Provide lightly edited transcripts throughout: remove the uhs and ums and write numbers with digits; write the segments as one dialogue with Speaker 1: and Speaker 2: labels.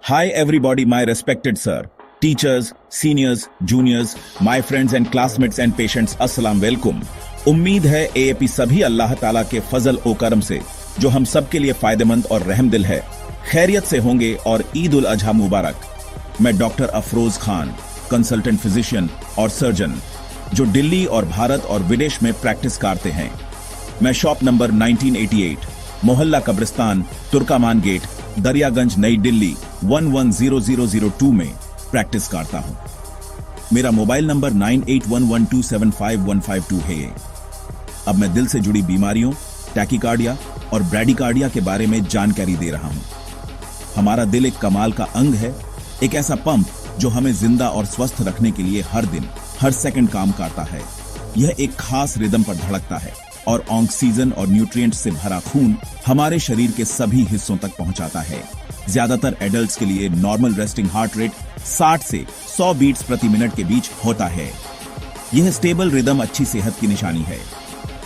Speaker 1: Hi everybody, my respected sir, teachers, seniors, juniors, my friends and classmates and patients, अस्सलाम वालेकुम। उम्मीद है AAP सभी अल्लाह ताला के फजल ओ करम से जो हम सब के लिए फायदेमंद और रहमदिल है, खैरियत से होंगे और ईद उल अजहा मुबारक। मैं doctor Afroz Khan, consultant physician और सर्जन, जो दिल्ली और भारत और विदेश में प्रैक्टिस करते हैं। मैं शॉप नंबर 1988, मोहल्ला कब्रिस्तान, तुर्कामान गेट, दरियागंज, नई दिल्ली 110002 में प्रैक्टिस करता हूं। मेरा मोबाइल नंबर 9811275152 है। अब मैं दिल से जुड़ी बीमारियों, टैकीकार्डिया और ब्रैडीकार्डिया के बारे में जानकारी दे रहा हूं। हमारा दिल एक कमाल का अंग है, एक ऐसा पंप जो हमें जिंदा और स्वस्थ रखने के लिए हर दिन, हर सेकंड काम करता है। यह एक खास रिदम पर धड़कता है और ऑक्सीजन और न्यूट्रिएंट्स से भरा खून हमारे शरीर के सभी हिस्सों तक पहुंचाता है। ज्यादातर एडल्ट्स के लिए नॉर्मल रेस्टिंग हार्ट रेट 60 से 100 बीट्स प्रति मिनट के बीच होता है। यह स्टेबल रिदम अच्छी सेहत की निशानी है।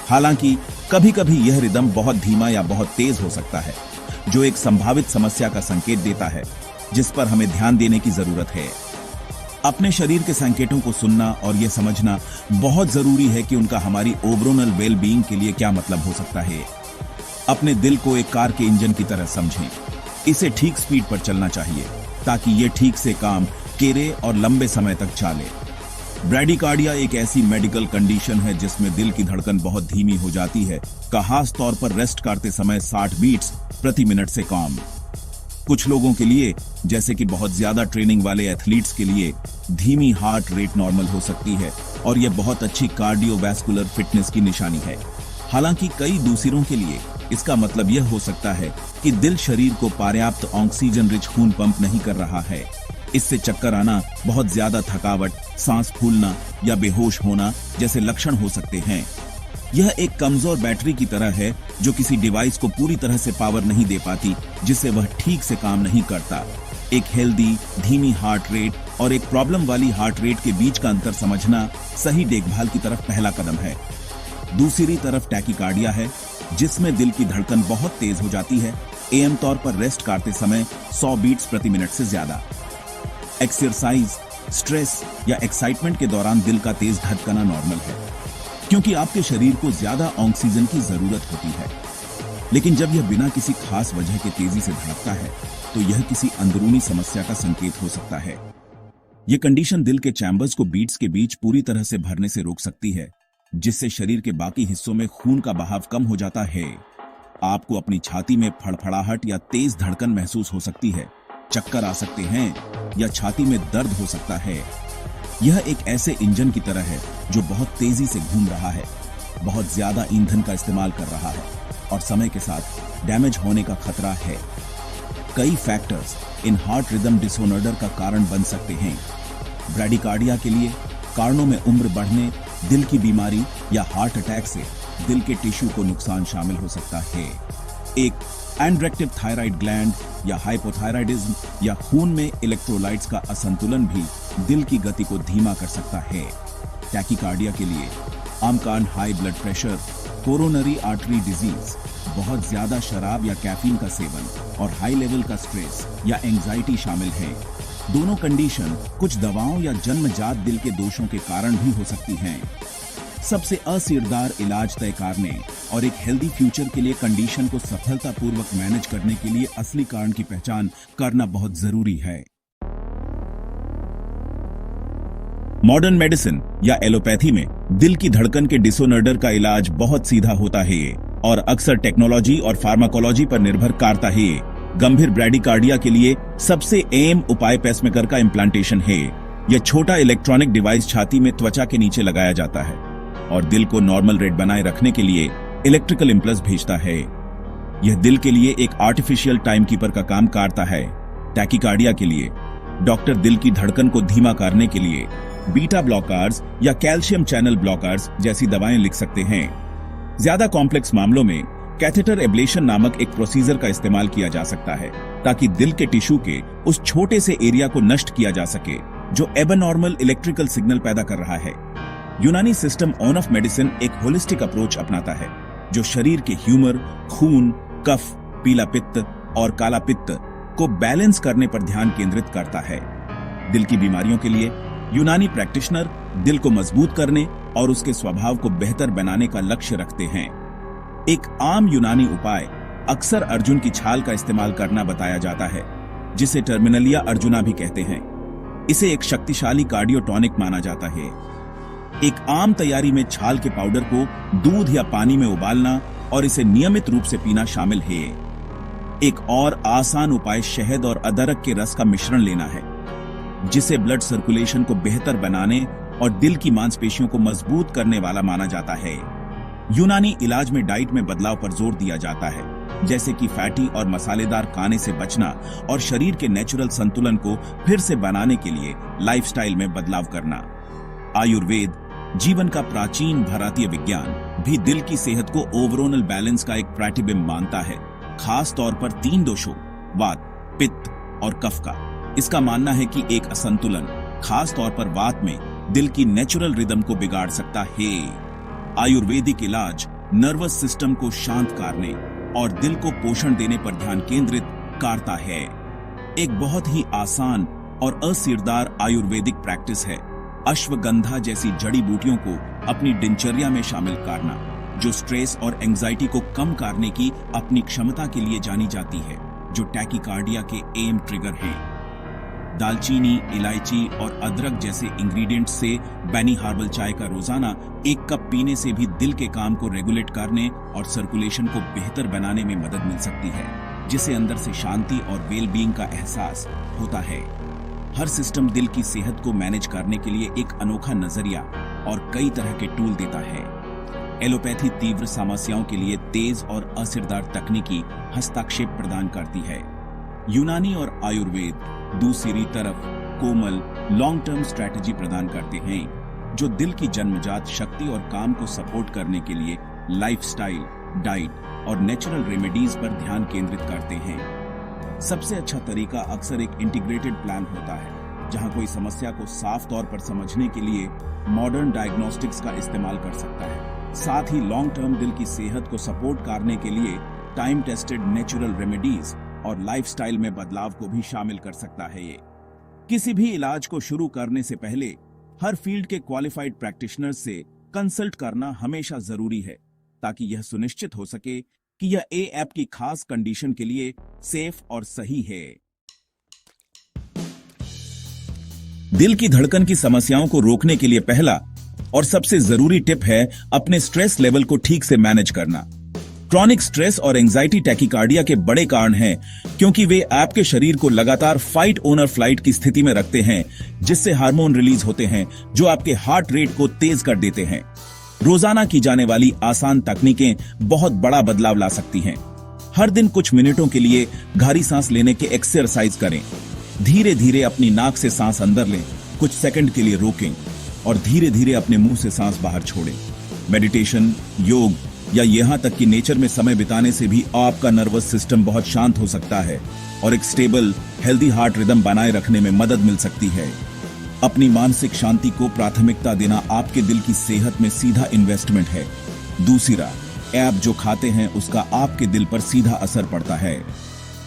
Speaker 1: हालांकि कभी कभी यह रिदम बहुत धीमा या बहुत तेज हो सकता है, जो एक संभावित समस्या का संकेत देता है, जिस पर हमें ध्यान देने की जरूरत है। अपने शरीर के संकेतों को सुनना और यह समझना बहुत जरूरी है कि उनका हमारी ओवरऑल वेल बीइंग के लिए क्या मतलब हो सकता है। अपने दिल को एक कार के इंजन की तरह समझें। इसे ठीक स्पीड पर चलना चाहिए ताकि यह ठीक से काम करे और लंबे समय तक चले। ब्रैडीकार्डिया एक ऐसी मेडिकल कंडीशन है जिसमें दिल की धड़कन बहुत धीमी हो जाती है, खास तौर पर रेस्ट करते समय 60 बीट्स प्रति मिनट से कम। कुछ लोगों के लिए, जैसे कि बहुत ज्यादा ट्रेनिंग वाले एथलीट्स के लिए, धीमी हार्ट रेट नॉर्मल हो सकती है और यह बहुत अच्छी कार्डियोवैस्कुलर फिटनेस की निशानी है। हालांकि कई दूसरों के लिए इसका मतलब यह हो सकता है कि दिल शरीर को पर्याप्त ऑक्सीजन रिच खून पंप नहीं कर रहा है। इससे चक्कर आना, बहुत ज्यादा थकावट, सांस फूलना या बेहोश होना जैसे लक्षण हो सकते हैं। यह एक कमजोर बैटरी की तरह है जो किसी डिवाइस को पूरी तरह से पावर नहीं दे पाती, जिससे वह ठीक से काम नहीं करता। एक हेल्दी, धीमी हार्ट रेट और एक प्रॉब्लम वाली हार्ट रेट के बीच का अंतर समझना सही देखभाल की तरफ पहला कदम है। दूसरी तरफ टैकीकार्डिया है, जिसमें दिल की धड़कन बहुत तेज हो जाती है, आम तौर पर रेस्ट करते समय 100 बीट्स प्रति मिनट से ज्यादा। एक्सरसाइज, स्ट्रेस या एक्साइटमेंट के दौरान दिल का तेज धड़कना नॉर्मल है, क्योंकि आपके शरीर को ज्यादा ऑक्सीजन की जरूरत होती है। लेकिन जब यह बिना किसी खास वजह के तेजी से धड़कता है, तो यह किसी अंदरूनी समस्या का संकेत हो सकता है। यह कंडीशन दिल के चैम्बर्स को बीट्स के बीच पूरी तरह से भरने से रोक सकती है, जिससे शरीर के बाकी हिस्सों में खून का बहाव कम हो जाता है। आपको अपनी छाती में फड़फड़ाहट या तेज धड़कन महसूस हो सकती है, चक्कर आ सकते हैं या छाती में दर्द हो सकता है। यह एक ऐसे इंजन की तरह है जो बहुत तेजी से घूम रहा है, बहुत ज्यादा ईंधन का इस्तेमाल कर रहा है और समय के साथ डैमेज होने का खतरा है। कई factors in heart rhythm disorder का कारण बन सकते हैं। ब्रैडीकार्डिया के लिए कारणों में उम्र बढ़ने, दिल की बीमारी या हार्ट अटैक से दिल के टिश्यू को नुकसान शामिल हो सकता है। एक एंड्रेक्टिव थायराइड ग्लैंड या हाइपोथायराइडिज्म या खून में इलेक्ट्रोलाइट्स का असंतुलन भी दिल की गति को धीमा कर सकता है। टैकीकार्डिया के लिए आमकान high blood pressure, coronary artery disease, बहुत ज्यादा शराब या कैफीन का सेवन और हाई लेवल का स्ट्रेस या एंजाइटी शामिल है। दोनों कंडीशन कुछ दवाओं या जन्मजात दिल के दोषों के कारण भी हो सकती हैं। सबसे असरदार इलाज तय करने और एक हेल्दी फ्यूचर के लिए कंडीशन को सफलतापूर्वक मैनेज करने के लिए असली कारण की पहचान करना बहुत जरूरी है। मॉडर्न मेडिसिन या एलोपैथी में दिल की धड़कन के डिसऑर्डर का इलाज बहुत सीधा होता है और अक्सर टेक्नोलॉजी और फार्माकोलॉजी पर निर्भर करता है। गंभीर ब्रैडीकार्डिया के लिए सबसे आम उपाय पेसमेकर का इम्प्लांटेशन है। यह छोटा इलेक्ट्रॉनिक डिवाइस छाती में त्वचा के नीचे लगाया जाता है और दिल को नॉर्मल रेट बनाए रखने के लिए इलेक्ट्रिकल इम्पल्स भेजता है। यह दिल के लिए एक आर्टिफिशियल टाइम कीपर का काम करता है। टैकीकार्डिया के लिए डॉक्टर दिल की धड़कन को धीमा करने के लिए बीटा ब्लॉकर्स या कैल्शियम चैनल ब्लॉकर्स जैसी दवाएं लिख सकते हैं। ज्यादा कॉम्प्लेक्स मामलों में कैथेटर एब्लेशन नामक एक प्रोसीजर का इस्तेमाल किया जा सकता है, ताकि दिल के टिश्यू के उस छोटे से एरिया को नष्ट किया जा सके जो एबनॉर्मल इलेक्ट्रिकल सिग्नल पैदा कर रहा है। यूनानी सिस्टम ऑन ऑफ मेडिसिन एक होलिस्टिक अप्रोच अपनाता है, जो शरीर के ह्यूमर, खून, कफ, पीला पित्त और काला पित्त को बैलेंस करने पर ध्यान केंद्रित करता है। दिल की बीमारियों के लिए यूनानी प्रैक्टिशनर दिल को मजबूत करने और उसके स्वभाव को बेहतर बनाने का लक्ष्य रखते हैं। एक आम यूनानी उपाय अक्सर अर्जुन की छाल का इस्तेमाल करना बताया जाता है, जिसे टर्मिनलिया अर्जुना भी कहते हैं। इसे एक शक्तिशाली कार्डियोटॉनिक माना जाता है। एक आम तैयारी में छाल के पाउडर को दूध या पानी में उबालना और इसे नियमित रूप से पीना शामिल है। एक और आसान उपाय शहद और अदरक के रस का मिश्रण लेना है, जिसे ब्लड सर्कुलेशन को बेहतर बनाने और दिल की मांसपेशियों को मजबूत करने वाला माना जाता है। यूनानी इलाज में डाइट में बदलाव पर जोर दिया जाता है, जैसे कि फैटी और मसालेदार खाने से बचना और शरीर के नेचुरल संतुलन को फिर से बनाने के लिए लाइफस्टाइल में बदलाव करना। आयुर्वेद, जीवन का प्राचीन भारतीय विज्ञान, भी दिल की सेहत को ओवरऑल बैलेंस का एक प्रतिबिंब मानता है, खास तौर पर 3 दोषों वात, पित्त और कफ का। इसका मानना है कि एक असंतुलन, खास तौर पर वात में, दिल की नेचुरल रिदम को बिगाड़ सकता है। आयुर्वेदिक इलाज नर्वस सिस्टम को शांत करने और दिल को पोषण देने पर ध्यान केंद्रित करता है। एक बहुत ही आसान और असरदार आयुर्वेदिक प्रैक्टिस है अश्वगंधा जैसी जड़ी बूटियों को अपनी दिनचर्या में शामिल करना, जो स्ट्रेस और एंजाइटी को कम करने की अपनी क्षमता के लिए जानी जाती है, जो टैकीकार्डिया के एम ट्रिगर हैं। दालचीनी, इलायची और अदरक जैसे इंग्रेडिएंट्स से बनी हर्बल चाय का रोजाना 1 कप पीने से भी दिल के काम को रेगुलेट करने और सर्कुलेशन को बेहतर बनाने में मदद मिल सकती है, जिसे अंदर से शांति और वेल बीइंग का एहसास होता है। हर सिस्टम दिल की सेहत को मैनेज करने के लिए एक अनोखा नजरिया और कई तरह के टूल देता है। एलोपैथी तीव्र समस्याओं के लिए तेज और असरदार तकनीकी हस्तक्षेप प्रदान करती है। यूनानी और आयुर्वेद दूसरी तरफ कोमल लॉन्ग टर्म स्ट्रैटेजी प्रदान करते हैं, जो दिल की जन्मजात शक्ति और काम को सपोर्ट करने के लिए लाइफस्टाइल, डाइट और नेचुरल रेमेडीज पर ध्यान केंद्रित करते हैं। सबसे अच्छा तरीका अक्सर एक इंटीग्रेटेड प्लान होता है, जहां कोई समस्या को साफ तौर पर समझने के लिए मॉडर्न डायग्नोस्टिक्स का इस्तेमाल कर सकता है, साथ ही लॉन्ग टर्म दिल की सेहत को सपोर्ट करने के लिए टाइम टेस्टेड नेचुरल रेमेडीज और लाइफस्टाइल में बदलाव को भी शामिल कर सकता है। ये किसी भी इलाज को शुरू करने से पहले हर फील्ड के क्वालिफाइड प्रैक्टिशनर्स से कंसल्ट करना हमेशा जरूरी है, ताकि यह सुनिश्चित हो सके कि यह एएप की खास कंडीशन के लिए सेफ और सही है। दिल की धड़कन की समस्याओं को रोकने के लिए पहला और सबसे जरूरी टिप है अपने स्ट्रेस लेवल को ठीक से मैनेज करना। क्रॉनिक स्ट्रेस और एंजाइटी टैकीकार्डिया के बड़े कारण हैं, क्योंकि वे आपके शरीर को लगातार फाइट ओनर फ्लाइट की स्थिति में रखते हैं, जिससे हार्मोन रिलीज होते हैं जो आपके हार्ट रेट को तेज कर देते हैं। रोजाना की जाने वाली आसान तकनीकें बहुत बड़ा बदलाव ला सकती हैं। हर दिन कुछ मिनटों के लिए गहरी सांस लेने के एक्सरसाइज करें। धीरे धीरे अपनी नाक से सांस अंदर लें, कुछ सेकंड के लिए रोकें और धीरे धीरे अपने मुंह से सांस बाहर छोड़ें। मेडिटेशन, योग या यहां तक कि नेचर में समय बिताने से भी आपका नर्वस सिस्टम बहुत शांत हो सकता है और एक स्टेबल, हेल्दी हार्ट रिदम बनाए रखने में मदद मिल सकती है। अपनी मानसिक शांति को प्राथमिकता देना आपके दिल की सेहत में सीधा इन्वेस्टमेंट है। दूसरा, ऐप जो खाते हैं उसका आपके दिल पर सीधा असर पड़ता है।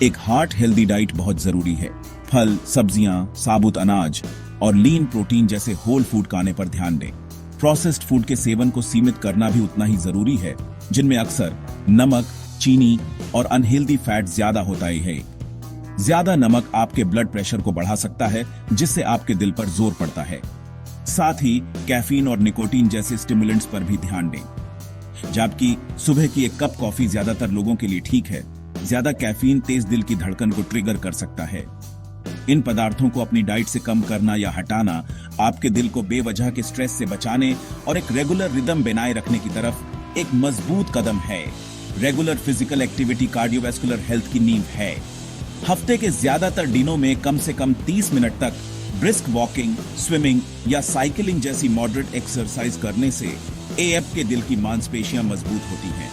Speaker 1: एक हार्ट हेल्दी डाइट बहुत जरूरी है। फल, सब्जियां, साबुत अनाज और लीन प्रोटीन जैसे होल फूड खाने पर ध्यान दें। प्रोसेस्ड फूड के सेवन को सीमित करना भी उतना ही जरूरी है, जिनमें अक्सर नमक, चीनी और अनहेल्दी फैट ज्यादा होता है। ज्यादा नमक आपके ब्लड प्रेशर को बढ़ा सकता है, जिससे आपके दिल पर जोर पड़ता है। साथ ही कैफीन और निकोटीन जैसे स्टिमुलेंट्स पर भी ध्यान दें। जबकि सुबह की 1 कप कॉफी ज्यादातर लोगों के लिए ठीक है, ज्यादा कैफीन तेज दिल की धड़कन को ट्रिगर कर सकता है। इन पदार्थों को अपनी डाइट से कम करना या हटाना आपके दिल को बेवजह के स्ट्रेस से बचाने और एक रेगुलर रिदम बनाए रखने की तरफ एक मजबूत कदम है। Regular physical activity cardiovascular health की नींव है। हफ्ते के ज्यादातर दिनों में कम से कम 30 मिनट तक ब्रिस्क वॉकिंग, स्विमिंग या साइकिलिंग जैसी मॉडरेट एक्सरसाइज करने से एएफ के दिल की मांसपेशियां मजबूत होती हैं।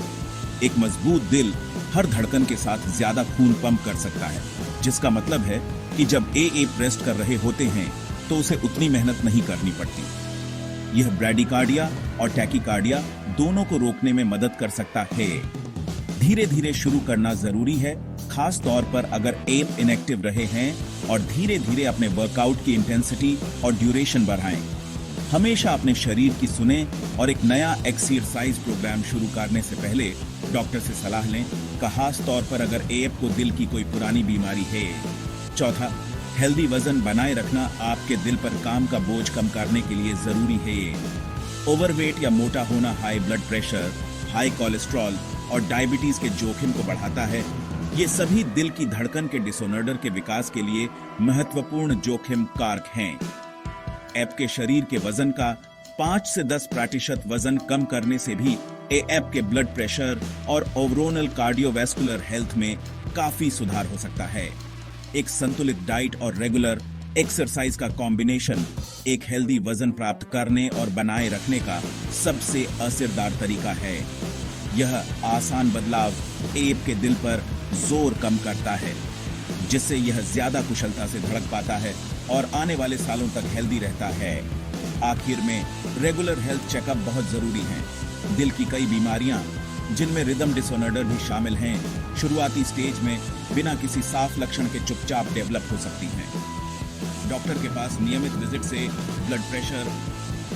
Speaker 1: एक मजबूत दिल हर धड़कन के साथ ज्यादा खून पंप कर सकता है, जिसका मतलब है कि जब एएफ रेस्ट कर रहे होते हैं तो उसे उतनी मेहनत नहीं करनी पड़ती। यह ब्रैडीकार्डिया और टैकीकार्डिया दोनों को रोकने में मदद कर सकता है। धीरे धीरे शुरू करना जरूरी है खास तौर पर अगर एप इनएक्टिव रहे हैं और धीरे धीरे अपने वर्कआउट की इंटेंसिटी और ड्यूरेशन बढ़ाएं। हमेशा अपने शरीर की सुने और एक नया एक्सरसाइज प्रोग्राम शुरू करने से पहले डॉक्टर से सलाह लें, खास तौर पर अगर एप को दिल की कोई पुरानी बीमारी है। चौथा, हेल्दी वजन बनाए रखना आपके दिल पर काम का बोझ कम करने के लिए जरूरी है। ओवरवेट या मोटा होना high blood pressure, high cholesterol और डायबिटीज के जोखिम को बढ़ाता है। ये सभी दिल की धड़कन के डिसऑर्डर के विकास के लिए महत्वपूर्ण जोखिम कारक हैं। एप के शरीर के वजन का 5 से 10% वजन कम करने से भी एप के ब्लड प्रेशर और ओवरऑल कार्डियोवैस्कुलर हेल्थ में काफी सुधार हो सकता है। एक संतुलित डाइट और रेगुलर एक्सरसाइज का कॉम्बिनेशन एक हेल्दी वजन प्राप्त करने और बनाए रखने का सबसे असरदार तरीका है। यह आसान बदलाव एप के दिल पर जोर कम करता है, जिससे यह ज्यादा कुशलता से धड़क पाता है और आने वाले सालों तक हेल्दी रहता है। आखिर में रेगुलर हेल्थ चेकअप बहुत जरूरी है। दिल की कई बीमारियां, जिनमें रिदम डिसऑर्डर भी शामिल हैं, शुरुआती स्टेज में बिना किसी साफ लक्षण के चुपचाप डेवलप हो सकती हैं। डॉक्टर के पास नियमित विजिट से ब्लड प्रेशर,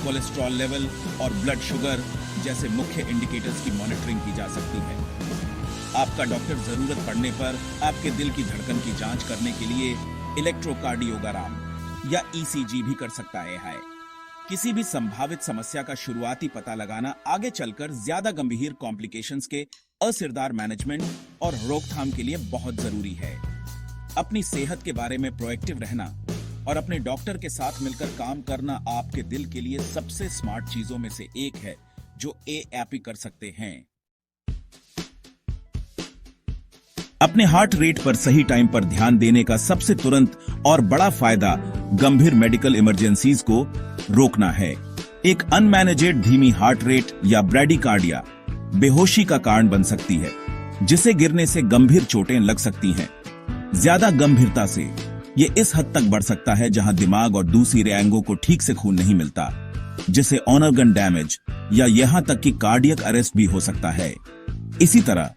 Speaker 1: कोलेस्ट्रॉल लेवल और ब्लड शुगर जैसे मुख्य इंडिकेटर्स की मॉनिटरिंग की जा सकती है। आपका डॉक्टर जरूरत पड़ने पर आपके दिल की धड़कन की जांच करने के लिए इलेक्ट्रोकार्डियोग्राम या ईसीजी भी कर सकता है। किसी भी संभावित समस्या का शुरुआती पता लगाना आगे चलकर ज्यादा गंभीर कॉम्प्लिकेशंस के असरदार मैनेजमेंट और रोकथाम के लिए बहुत जरूरी है। अपनी सेहत के बारे में प्रोएक्टिव रहना और अपने डॉक्टर के साथ मिलकर काम करना आपके दिल के लिए सबसे स्मार्ट चीजों में से एक है जो एप ही कर सकते हैं। अपने हार्ट रेट पर सही टाइम पर ध्यान देने का सबसे तुरंत और बड़ा फायदा गंभीर मेडिकल इमरजेंसीज को रोकना है। एक अनमैनेजेड धीमी हार्ट रेट या ब्रैडीकार्डिया बेहोशी का कारण बन सकती है, जिसे गिरने से गंभीर चोटें लग सकती हैं। ज्यादा गंभीरता से ये इस हद तक बढ़ सकता है जहां दिमाग और दूसरे अंगों को ठीक से खून नहीं मिलता, जिसे ऑर्गन डैमेज या यहां तक कि कार्डियक अरेस्ट भी हो सकता है। इसी तरह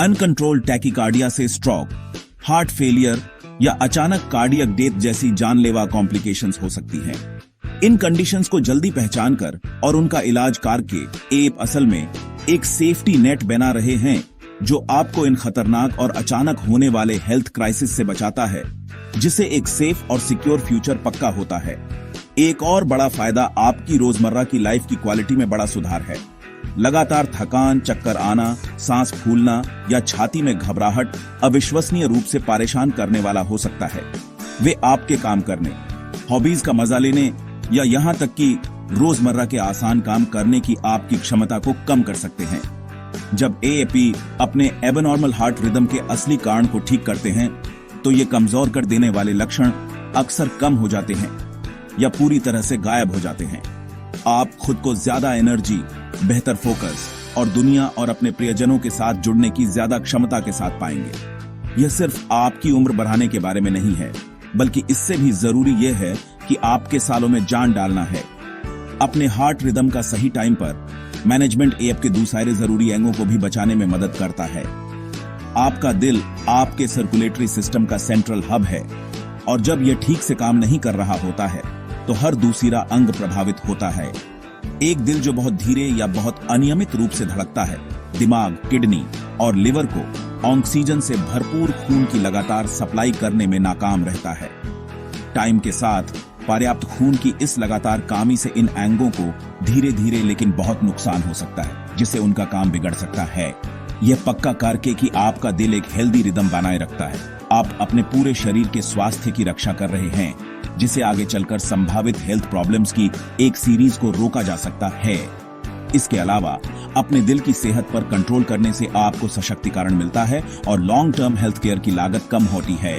Speaker 1: अनकंट्रोल्ड टैकीकार्डिया से स्ट्रोक, हार्ट फेलियर या अचानक कार्डियक डेथ जैसी जानलेवा कॉम्प्लिकेशंस हो सकती हैं। इन कंडीशंस को जल्दी पहचान कर और उनका इलाज करके एप असल में एक सेफ्टी नेट बना रहे हैं जो आपको इन खतरनाक और अचानक होने वाले हेल्थ क्राइसिस से बचाता है, जिससे एक सेफ और सिक्योर फ्यूचर पक्का होता है। एक और बड़ा फायदा आपकी रोजमर्रा की लाइफ की क्वालिटी में बड़ा सुधार है। लगातार थकान, चक्कर आना, सांस फूलना या छाती में घबराहट अविश्वसनीय रूप से परेशान करने वाला हो सकता है। वे आपके काम करने, हॉबीज का मजा लेने या यहाँ तक कि रोजमर्रा के आसान काम करने की आपकी क्षमता को कम कर सकते हैं। जब एएपी अपने एबनॉर्मल हार्ट रिदम के असली कारण को ठीक करते हैं, तो ये कमजोर कर देने वाले लक्षण अक्सर कम हो जाते हैं या पूरी तरह से गायब हो जाते हैं। आप खुद को ज्यादा एनर्जी, बेहतर फोकस और दुनिया और अपने प्रियजनों के साथ जुड़ने की ज्यादा क्षमता के साथ पाएंगे। यह सिर्फ आपकी उम्र बढ़ाने के बारे में नहीं है, बल्कि इससे भी जरूरी यह है कि आपके सालों में जान डालना है। अपने हार्ट रिदम का सही टाइम पर मैनेजमेंट एप के दूसरे जरूरी अंगों को भी बचाने में मदद करता है। आपका दिल आपके सर्कुलेटरी सिस्टम का सेंट्रल हब है, और जब यह ठीक से काम नहीं कर रहा होता है तो हर दूसरा अंग प्रभावित होता है। एक दिल जो बहुत धीरे या बहुत अनियमित रूप से धड़कता है, दिमाग, किडनी और लिवर को ऑक्सीजन से भरपूर खून की लगातार सप्लाई करने में नाकाम रहता है। टाइम के साथ पर्याप्त खून की इस लगातार कमी से इन अंगों को धीरे धीरे लेकिन बहुत नुकसान हो सकता है, जिससे उनका काम बिगड़ सकता है। यह पक्का करके कि आपका दिल एक हेल्दी रिदम बनाए रखता है, आप अपने पूरे शरीर के स्वास्थ्य की रक्षा कर रहे हैं, जिसे आगे चलकर संभावित हेल्थ प्रॉब्लम्स की एक सीरीज को रोका जा सकता है। इसके अलावा अपने दिल की सेहत पर कंट्रोल करने से आपको सशक्तिकरण मिलता है और लॉन्ग टर्म हेल्थ केयर की लागत कम होती है।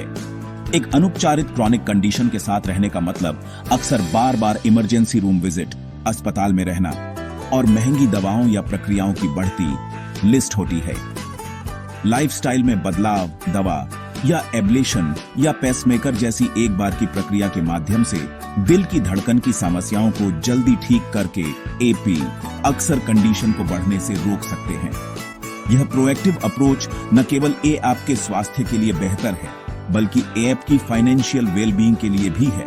Speaker 1: एक अनुपचारित क्रॉनिक कंडीशन के साथ रहने का मतलब अक्सर बार बार इमरजेंसी रूम विजिट, अस्पताल में रहना और महंगी दवाओं या प्रक्रियाओं की बढ़ती लिस्ट होती है। लाइफस्टाइल में बदलाव, दवा या एब्लेशन या पेसमेकर जैसी एक बार की प्रक्रिया के माध्यम से दिल की धड़कन की समस्याओं को जल्दी ठीक करके एपी अक्सर कंडीशन को बढ़ने से रोक सकते हैं। यह प्रोएक्टिव अप्रोच न केवल ए आपके स्वास्थ्य के लिए बेहतर है, बल्कि ए की फाइनेंशियल वेलबींग के लिए भी है,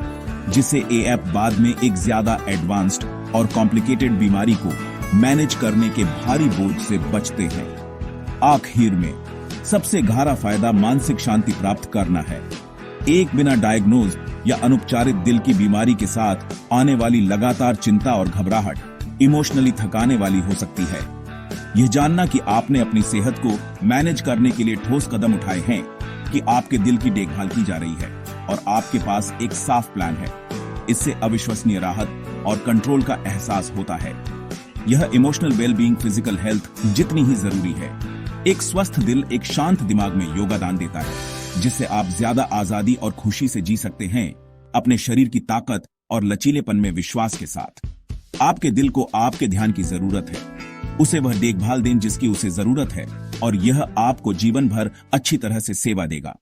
Speaker 1: जिससे ए बाद में एक ज्यादा एडवांस्ड और कॉम्प्लिकेटेड बीमारी को मैनेज करने के भारी बोझ से बचते हैं। आखिर में सबसे गहरा फायदा मानसिक शांति प्राप्त करना है। एक बिना डायग्नोज या अनुपचारित दिल की बीमारी के साथ आने वाली लगातार चिंता और घबराहट इमोशनली थकाने वाली हो सकती है। यह जानना कि आपने अपनी सेहत को मैनेज करने के लिए ठोस कदम उठाए हैं, कि आपके दिल की देखभाल की जा रही है और आपके पास एक साफ प्लान है, इससे अविश्वसनीय राहत और कंट्रोल का एहसास होता है। यह इमोशनल वेलबींग फिजिकल हेल्थ जितनी ही जरूरी है। एक स्वस्थ दिल एक शांत दिमाग में योगदान देता है, जिससे आप ज्यादा आजादी और खुशी से जी सकते हैं, अपने शरीर की ताकत और लचीलेपन में विश्वास के साथ। आपके दिल को आपके ध्यान की जरूरत है, उसे वह देखभाल दें जिसकी उसे जरूरत है, और यह आपको जीवन भर अच्छी तरह से सेवा देगा।